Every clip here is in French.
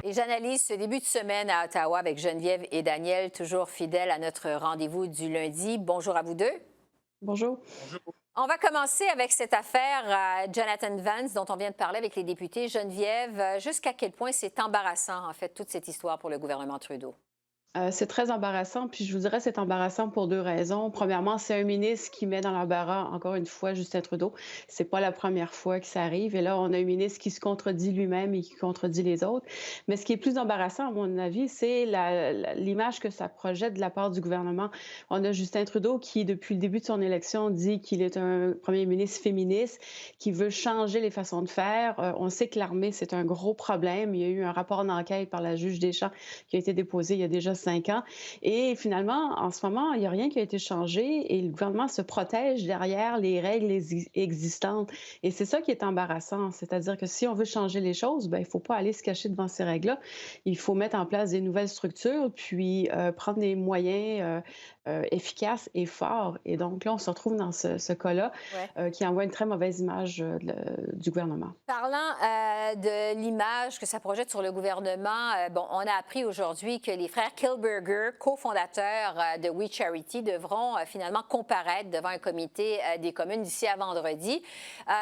Et j'analyse ce début de semaine à Ottawa avec Geneviève et Daniel, toujours fidèles à notre rendez-vous du lundi. Bonjour à vous deux. Bonjour. Bonjour. On va commencer avec cette affaire Jonathan Vance dont on vient de parler avec les députés. Geneviève, jusqu'à quel point c'est embarrassant, en fait, toute cette histoire pour le gouvernement Trudeau? C'est très embarrassant, puis je vous dirais c'est embarrassant pour 2 raisons. Premièrement, c'est un ministre qui met dans l'embarras, encore une fois, Justin Trudeau. C'est pas la première fois que ça arrive et là, on a un ministre qui se contredit lui-même et qui contredit les autres. Mais ce qui est plus embarrassant, à mon avis, c'est l'image que ça projette de la part du gouvernement. On a Justin Trudeau qui, depuis le début de son élection, dit qu'il est un premier ministre féministe, qui veut changer les façons de faire. On sait que l'armée, c'est un gros problème. Il y a eu un rapport d'enquête par la juge Deschamps qui a été déposé il y a déjà 5 ans. Et finalement, en ce moment, il n'y a rien qui a été changé et le gouvernement se protège derrière les règles existantes. Et c'est ça qui est embarrassant. C'est-à-dire que si on veut changer les choses, ben, il ne faut pas aller se cacher devant ces règles-là. Il faut mettre en place des nouvelles structures, puis prendre des moyens efficaces et forts. Et donc là, on se retrouve dans ce cas-là Ouais. qui envoie une très mauvaise image du gouvernement. Parlant de l'image que ça projette sur le gouvernement, bon, on a appris aujourd'hui que les frères Kilberger, cofondateurs de We Charity, devront finalement comparaître devant un comité des communes d'ici à vendredi.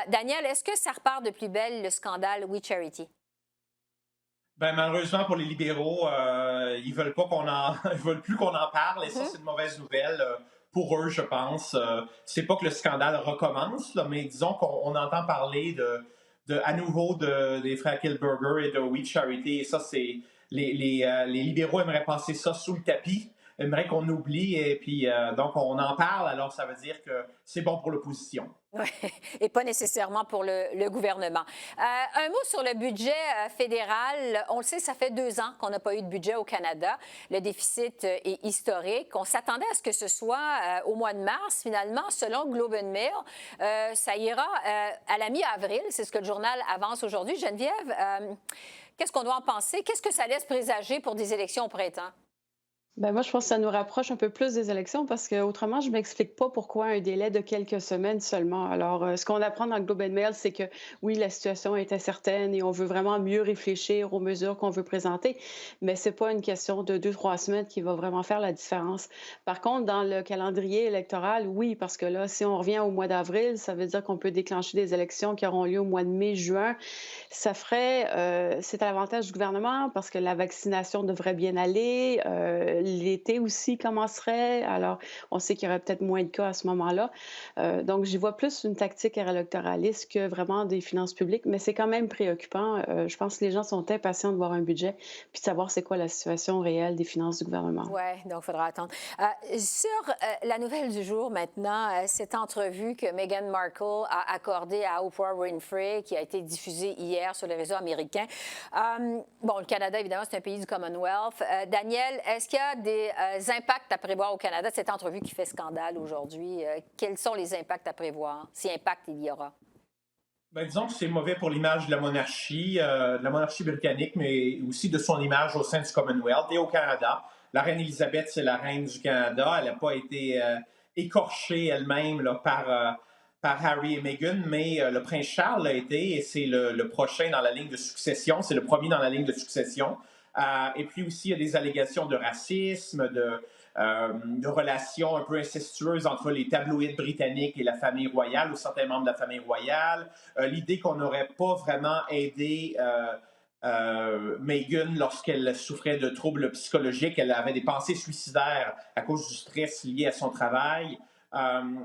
Daniel, est-ce que ça repart de plus belle le scandale We Charity? Ben, malheureusement pour les libéraux, ils veulent pas ils veulent plus qu'on en parle et ça c'est une mauvaise nouvelle pour eux, je pense. C'est pas que le scandale recommence, là, mais disons qu'on entend parler à nouveau des frères Kilberger et de We Charity et ça c'est les libéraux aimeraient passer ça sous le tapis, aimeraient qu'on oublie et puis donc on en parle alors ça veut dire que c'est bon pour l'opposition. Oui, et pas nécessairement pour le gouvernement. Un mot sur le budget fédéral. On le sait, ça fait 2 ans qu'on n'a pas eu de budget au Canada. Le déficit est historique. On s'attendait à ce que ce soit au mois de mars. Finalement, selon Globe and Mail, ça ira à la mi-avril. C'est ce que le journal avance aujourd'hui. Geneviève, qu'est-ce qu'on doit en penser? Qu'est-ce que ça laisse présager pour des élections au printemps? Ben moi, je pense que ça nous rapproche un peu plus des élections parce que autrement, je m'explique pas pourquoi un délai de quelques semaines seulement. Alors, ce qu'on apprend dans le Globe and Mail, c'est que oui, la situation est incertaine et on veut vraiment mieux réfléchir aux mesures qu'on veut présenter, mais c'est pas une question de 2, 3 semaines qui va vraiment faire la différence. Par contre, dans le calendrier électoral, oui, parce que là, si on revient au mois d'avril, ça veut dire qu'on peut déclencher des élections qui auront lieu au mois de mai, juin. Ça ferait, c'est à l'avantage du gouvernement parce que la vaccination devrait bien aller. L'été aussi commencerait. Alors, on sait qu'il y aurait peut-être moins de cas à ce moment-là. Donc, j'y vois plus une tactique électoraliste que vraiment des finances publiques, mais c'est quand même préoccupant. Je pense que les gens sont impatients de voir un budget puis de savoir c'est quoi la situation réelle des finances du gouvernement. Oui, donc il faudra attendre. Sur la nouvelle du jour maintenant, cette entrevue que Meghan Markle a accordée à Oprah Winfrey, qui a été diffusée hier sur les réseaux américains. Bon, le Canada, évidemment, c'est un pays du Commonwealth. Daniel, est-ce qu'il y a des impacts à prévoir au Canada de cette entrevue qui fait scandale aujourd'hui? Quels sont les impacts à prévoir, si impact il y aura? Ben, disons que c'est mauvais pour l'image de la monarchie britannique, mais aussi de son image au sein du Commonwealth et au Canada. La reine Élisabeth, c'est la reine du Canada. Elle n'a pas été écorchée elle-même là, par Harry et Meghan, mais le prince Charles l'a été et c'est le prochain dans la ligne de succession. C'est le premier dans la ligne de succession. Et puis aussi, il y a des allégations de racisme, de relations un peu incestueuses entre les tabloïds britanniques et la famille royale ou certains membres de la famille royale. L'idée qu'on n'aurait pas vraiment aidé Meghan lorsqu'elle souffrait de troubles psychologiques, elle avait des pensées suicidaires à cause du stress lié à son travail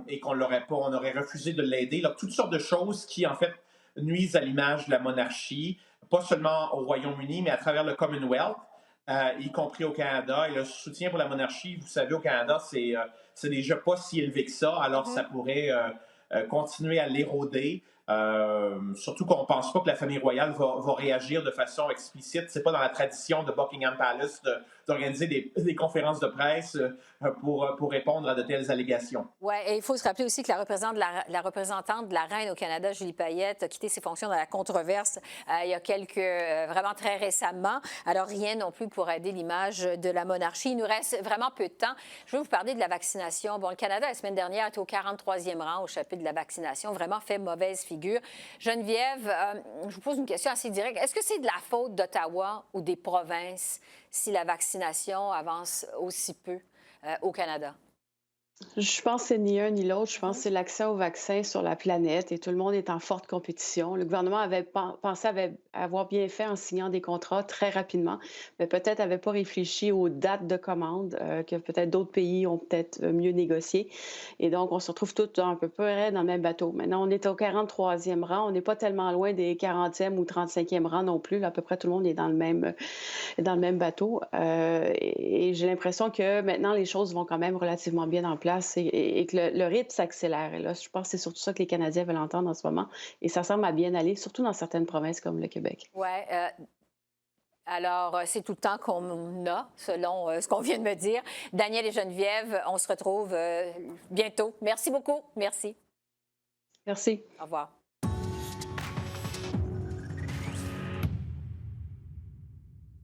et qu'on l'aurait pas, on aurait refusé de l'aider. Là, toutes sortes de choses qui en fait nuisent à l'image de la monarchie, pas seulement au Royaume-Uni, mais à travers le Commonwealth y compris au Canada. Et le soutien pour la monarchie, vous savez, au Canada, c'est déjà pas si élevé que ça. Alors, ça pourrait continuer à l'éroder. Surtout qu'on ne pense pas que la famille royale va réagir de façon explicite. C'est pas dans la tradition de Buckingham Palace d'organiser des conférences de presse pour répondre à de telles allégations. Oui, et il faut se rappeler aussi que la représentante de la reine au Canada, Julie Payette, a quitté ses fonctions dans la controverse il y a vraiment très récemment. Alors, rien non plus pour aider l'image de la monarchie. Il nous reste vraiment peu de temps. Je veux vous parler de la vaccination. Bon, le Canada, la semaine dernière, était au 43e rang au chapitre de la vaccination, vraiment fait mauvaise figure. figure. Geneviève, je vous pose une question assez directe. Est-ce que c'est de la faute d'Ottawa ou des provinces si la vaccination avance aussi peu au Canada? Je pense que c'est ni un ni l'autre. Je pense que c'est l'accès au vaccin sur la planète et tout le monde est en forte compétition. Le gouvernement avait pensé avoir bien fait en signant des contrats très rapidement, mais peut-être n'avait pas réfléchi aux dates de commande que peut-être d'autres pays ont peut-être mieux négocié. Et donc, on se retrouve tous un peu près dans le même bateau. Maintenant, on est au 43e rang. On n'est pas tellement loin des 40e ou 35e rangs non plus. Là, à peu près tout le monde est dans le même bateau. Et j'ai l'impression que maintenant, les choses vont quand même relativement bien en place et que le rythme s'accélère. Et là, je pense que c'est surtout ça que les Canadiens veulent entendre en ce moment. Et ça semble à bien aller, surtout dans certaines provinces comme le Québec. Oui. Alors, c'est tout le temps qu'on a, selon ce qu'on vient de me dire. Daniel et Geneviève, on se retrouve bientôt. Merci beaucoup. Merci. Merci. Au revoir.